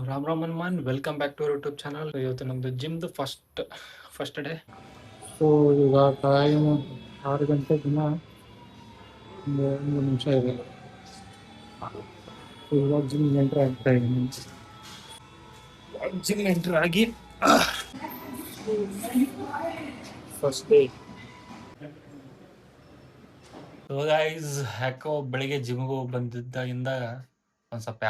Ram Ram Hanuman welcome back to YouTube channel. ಇವತ್ತು ನಮ್ದು ಜಿಮ್ದು ಫಸ್ಟ್ ಡೇ. ಸೊ ಈಗ ಟೈಮ್ 6 ಗಂಟೆ ದಿನ 1 ನಿಮಿಷ ಇದೆ. ಇವಾಗ ಜಿಮ್ ಎಂಟ್ರ್ ಆಗ್ತಾ ಇದ್ದೀನಿ. ಜಿಮ್ ಎಂಟ್ರ್ ಆಗಿ ಫಸ್ಟ್ ಡೇ. ಸೊ ಗೈಸ್, ಯಾಕೋ ಬೆಳಿಗ್ಗೆ ಜಿಮ್ಗೆ ಹೋಗಿ ಬಂದಿದ್ದಾಗಿಂದ ಒಂದು ಸ್ವಲ್ಪ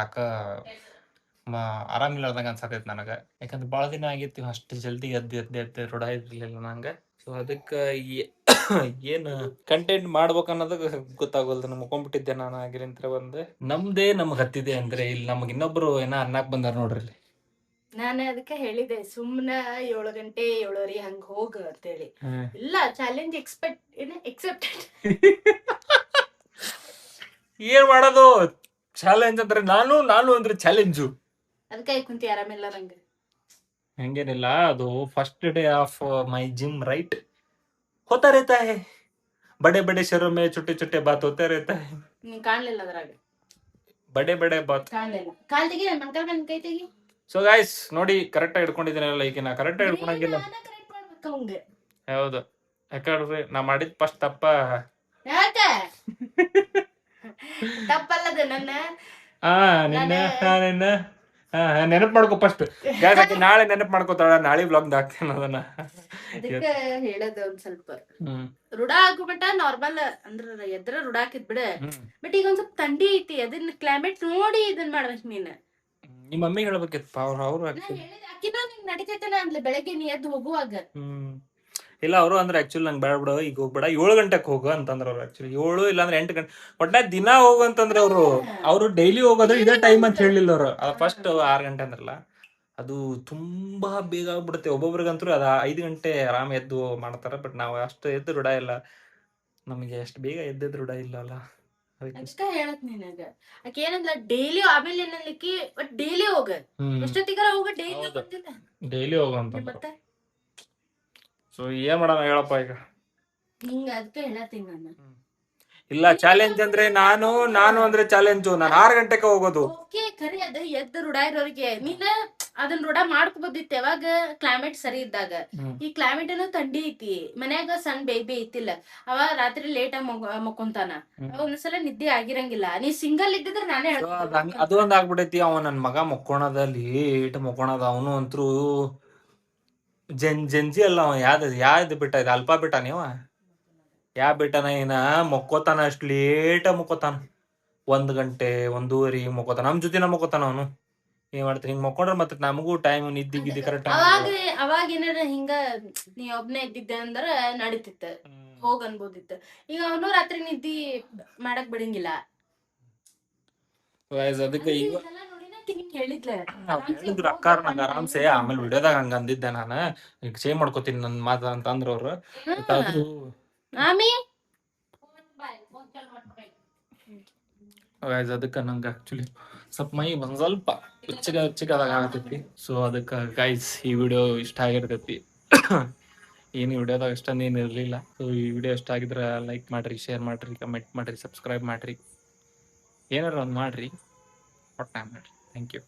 ಆರಾಮಿಲ್ಲಾರ್ದಂಗೆ ಅನ್ಸತೈತೆ ನನಗೆ. ಯಾಕಂದ್ರೆ ಭಾಳ ದಿನ ಆಗಿತ್ತು ಅಷ್ಟು ಜಲ್ದಿ ಎದ್ದು ರೂಢ ಇರಲಿಲ್ಲ ನಂಗೆ. ಸೊ ಅದಕ್ಕೆ ಏನು ಕಂಟೆಂಟ್ ಮಾಡ್ಬೇಕು ಅನ್ನೋದು ಗೊತ್ತಾಗೋಲ್ದು. ಮುಕೊಂಡ್ಬಿಟ್ಟಿದ್ದೆ ನಾನು ಆಗಿರಿಂತ್ರ ಬಂದು. ನಮ್ದೇ ನಮ್ಗೆ ಹತ್ತಿದೆ ಅಂದ್ರೆ ಇಲ್ಲಿ ನಮ್ಗೆ ಇನ್ನೊಬ್ರು ಅನ್ನಕ್ ಬಂದಾರ ನೋಡ್ರಿ ಇಲ್ಲಿ. ನಾನು ಅದಕ್ಕೆ ಹೇಳಿದೆ ಸುಮ್ನ 7 ಗಂಟೆ 7:30 ಹಂಗ ಹೋಗ ಅಂತೇಳಿ. ಇಲ್ಲ ಚಾಲೆಂಜ್ ಎಕ್ಸೆಪ್ಟೆಡ್. ಏನ್ ಮಾಡೋದು ಚಾಲೆಂಜ್ ಅಂದ್ರೆ ನಾನು ಅಂದ್ರೆ ಚಾಲೆಂಜು. ಅದಕ್ಕೆ ಕುಂತಿ ಆರಾಮಿಲ್ಲ ನಂಗೆ. ಹಂಗೇನಿಲ್ಲ, ಅದು first day of my gym right. ಹೋತಾ रहता है, बड़े बड़े शहरों में छोटे छोटे बात होते रहता है. ನೀನ್ ಕಾಣ್ಲಿಲ್ಲ ಅದ್ರಾಗ. ಬಡೆ ಬಡೆ ಬಾತ್ ಕಾಣ್ಲಿಲ್ಲ. ಕಾಲ್ ತೆಗಿ, ಮಣ್ಕಾಲ್ ಬಂದ್ ಕೈ ತೆಗಿ. ಸೊ ಗೈಸ್ ನೋಡಿ, ಕರೆಕ್ಟ್ ಆಗಿ ಹಿಡ್ಕೊಂಡಿದ್ದೀನಲ್ಲ. ಈಗ ನಾ ಕರೆಕ್ಟ್ ಆಗಿ ಹಿಡ್ಕೊಳಂಗಿಲ್ಲ. ಕರೆಕ್ಟ್ ಮಾಡ್ಬೇಕು ಅವಂಗೆ. ಹೌದು, ಯಾಕಂದ್ರೆ ನಾ ಮಾಡಿದ ಫಸ್ಟ್ ತಪ್ಪ. ಯಾಕ ತಪ್ಪಲ್ಲದ ನನ್ನ ನಿನ್ನ ನೆನಪು ಮಾಡ್ಕೊ ಫಸ್ಟ್. ನಾಳೆ ನೆನಪು ಮಾಡ್ಕೋತಾಳ, ನಾಳೆ ವ್ಲಾಗ್ ಹಾಕ್ತೇನೆ ಅದನ್ನ. ಅದಕ್ಕೆ ಹೇಳೋದು ಒಂದ್ ಸ್ವಲ್ಪ ರೂಢ ಆಗ್ಬಿಟ್ಟ. ನಾರ್ಮಲ್ ಅಂದ್ರ ಎದ್ರ ರೂಢ ಹಾಕಿದ್ ಬಿಡ. ಬಟ್ ಈಗ ಒಂದ್ ಸ್ವಲ್ಪ ಥಂಡಿ ಐತಿ, ಅದನ್ನ ಕ್ಲೈಮೇಟ್ ನೋಡಿ ಇದನ್ ಮಾಡ್ಬೇಕು ನೀನ್. ನಿಮ್ಮ ಮಮ್ಮಿ ಹೇಳ್ಬೇಕಿತ್ತು ಅವ್ರು ಅಕ್ಕಿನ ನಿಂಗ್ ನಡಿತೈತನ ಅಂದ್ಲ ಬೆಳಗ್ಗೆ ನೀ ಎದ್ದು ಹೋಗುವಾಗ. ಇಲ್ಲ, ಅವರು ಅಂದ್ರೆ ಆಕ್ಚುಲಿ ನಂಗೆ ಬೇಡ ಬಿಡು, ಈಗ ಹೋಗ್ಬೇಡ 7 ಗಂಟೆಗೆ ಹೋಗು ಅಂತಂದ್ರ ಅವ್ರು. ಆಕ್ಚುಲಿ 7 ಇಲ್ಲಾಂದ್ರೆ 8 ಗಂಟೆ ಒಟ್ಟ ದಿನ ಹೋಗು ಅಂತಂದ್ರೆ ಅವರು ಡೈಲಿ ಹೋಗೋದ್ರೆ ಇದೇ ಟೈಮ್ ಅಂತ ಹೇಳಿಲ್ಲ ಅವರು. ಫಸ್ಟ್ 6 ಗಂಟೆ ಅಂದ್ರಲ್ಲ, ಅದು ತುಂಬಾ ಬೇಗ ಆಗ್ಬಿಡುತ್ತೆ. ಒಬ್ಬೊಬ್ರಿಗಂತೂ ಅದ 5 ಗಂಟೆ ಆರಾಮ್ ಎದ್ದು ಮಾಡ್ತಾರ. ಬಟ್ ನಾವು ಅಷ್ಟು ಎದ್ದು ರೂಢ ಇಲ್ಲ, ನಮಗೆ ಅಷ್ಟು ಬೇಗ ಎದ್ದೆದ್ದು ರೂಢ ಇಲ್ಲ ಅಲ್ಲ. ಅದಕ್ಕ ಹೇಳತ್ ನಿನಗ ಆಕೆ ಏನಂದ್ಲ, ಡೈಲಿ ಆಮೇಲೆ ಏನನ್ಲಿಕ್ಕಿ ಬಟ್ ಡೈಲಿ ಹೋಗ, ಎಷ್ಟೊತ್ತಿಗಾರ ಹೋಗ, ಡೈಲಿ ಹೋಗು ಅಂತ. ಮತ್ತೆ ಸೊ ಏನ್ ಮಾಡೋಣ ಹೇಳಪ್ಪ ಈಗ. ಹಿಂಗ ಅದಕ್ಕೆ ಹೇಳತ್ತೀನಿ ನಾನು. ಇಲ್ಲ, ಚಾಲೆಂಜ್ ಅಂದ್ರೆ ನಾನು ಅಂದ್ರೆ ಚಾಲೆಂಜು. ನಾನು 6 ಗಂಟೆಗೆ ಹೋಗೋದು. ಓಕೆ, ಖರೆ ಅದ ಎದ್ದು ರೂಢ ಇರೋರಿಗೆ ನೀನ ಅದನ್ನ ರೂಢ ಮಾಡ್ಕೋಬೋದಿತ್ತು ಯಾವಾಗ ಕ್ಲೈಮೇಟ್ ಸರಿ ಇದ್ದಾಗ. ಈ ಕ್ಲೈಮೇಟ್ ಏನೋ ಥಂಡಿ ಐತಿ, ಮನ್ಯಾಗ ಸಣ್ಣ ಬೇಬಿ ಐತಿಲ್ಲ, ಅವ ರಾತ್ರಿ ಲೇಟ್ ಆಗಿ ಮಕ್ಕೊಂತಾನ, ಒಂದ್ಸಲ ನಿದ್ದೆ ಆಗಿರಂಗಿಲ್ಲ. ನೀ ಸಿಂಗಲ್ ಇದ್ದಿದ್ರೆ ನಾನೇ ಅದು ಒಂದ್ ಆಗ್ಬಿಟ್ಟೈತಿ. ಅವ ನನ್ ಮಗ ಮಕ್ಕೋಣದ ಲೇಟ್ ಮಕ್ಕೋಣದ. ಅವನು ಅಂತೂ ಜಂಜಿ ಅಲ್ಲ, ಅವ ಯಾವ್ದು ಬಿಟ್ಟ ಇದು ಅಲ್ಪ ಬಿಟ್ಟ ನೀವ ಬಿಟ್ಟನ ಏನ ಮಕ್ಕೋತಾನ. ಅಷ್ಟು ಲೇಟ ಮಕ್ಕೋತಾನ, 1 ಗಂಟೆ 1:30 ಮಕ್ಕೋತಾನ. ನಮ್ ಜೊತೆನ ಮಕ್ಕೋತಾನ ಅವನು. ಏನ್ ಮಾಡ್ತೀನಿ, ಹಿಂಗ್ ಮಕ್ಕೊಂಡ್ರೆ ಮತ್ತೆ ನಮಗೂ ಟೈಮ್ ನಿದ್ದಿ ಕರೆಕ್ಟ್. ಅವಾಗ ಏನಾರ ಹಿಂಗ ನೀ ಒಬ್ನೇ ಇದ್ದಿದ್ದೆ ಅಂದ್ರ ನಡೀತಿತ್ತ, ಹೋಗ್ ಅನ್ಬೋದಿತ್ತ. ಈಗ ಅವನು ರಾತ್ರಿ ನಿದ್ದಿ ಮಾಡಕ್ ಬಿಡಂಗಿಲ್ಲ. ಅದಕ್ಕೆ ಹೇಳಿದ್ರು ಅಕ್ಕಾರ ನಂಗೆ ಆರಾಮ್ಸೆ. ಆಮೇಲೆ ವಿಡಿಯೋದಾಗ ಹಂಗ ಅಂದಿದ್ದೆ ನಾನು, ಈಗ ಸೇವ್ ಮಾಡ್ಕೋತೀನಿ ನನ್ ಮಾತ ಅಂತ ಅಂದ್ರ ಅವ್ರು. ಅದಕ್ಕೆ ನಂಗೆ ಆಕ್ಚುಲಿ ಸ್ವಲ್ಪ ಮೈ ಒಂದ್ ಸ್ವಲ್ಪ ಹುಚ್ಚಗಾದಾಗ ಆಗತೈತಿ. ಸೊ ಅದಕ್ಕೆ ಗೈಸ್, ಈ ವಿಡಿಯೋ ಇಷ್ಟ ಆಗಿರ್ತೈತಿ. ಏನು ವಿಡಿಯೋದಾಗ ಇಷ್ಟೊಂದೇನು ಇರಲಿಲ್ಲ. ಸೊ ಈ ವಿಡಿಯೋ ಇಷ್ಟ ಆಗಿದ್ರೆ ಲೈಕ್ ಮಾಡ್ರಿ, ಶೇರ್ ಮಾಡ್ರಿ, ಕಮೆಂಟ್ ಮಾಡ್ರಿ, ಸಬ್ಸ್ಕ್ರೈಬ್ ಮಾಡ್ರಿ, ಏನಾರ ಒಂದು ಮಾಡ್ರಿ, ಒಟ್ಟು ಮಾಡ್ರಿ. Thank you.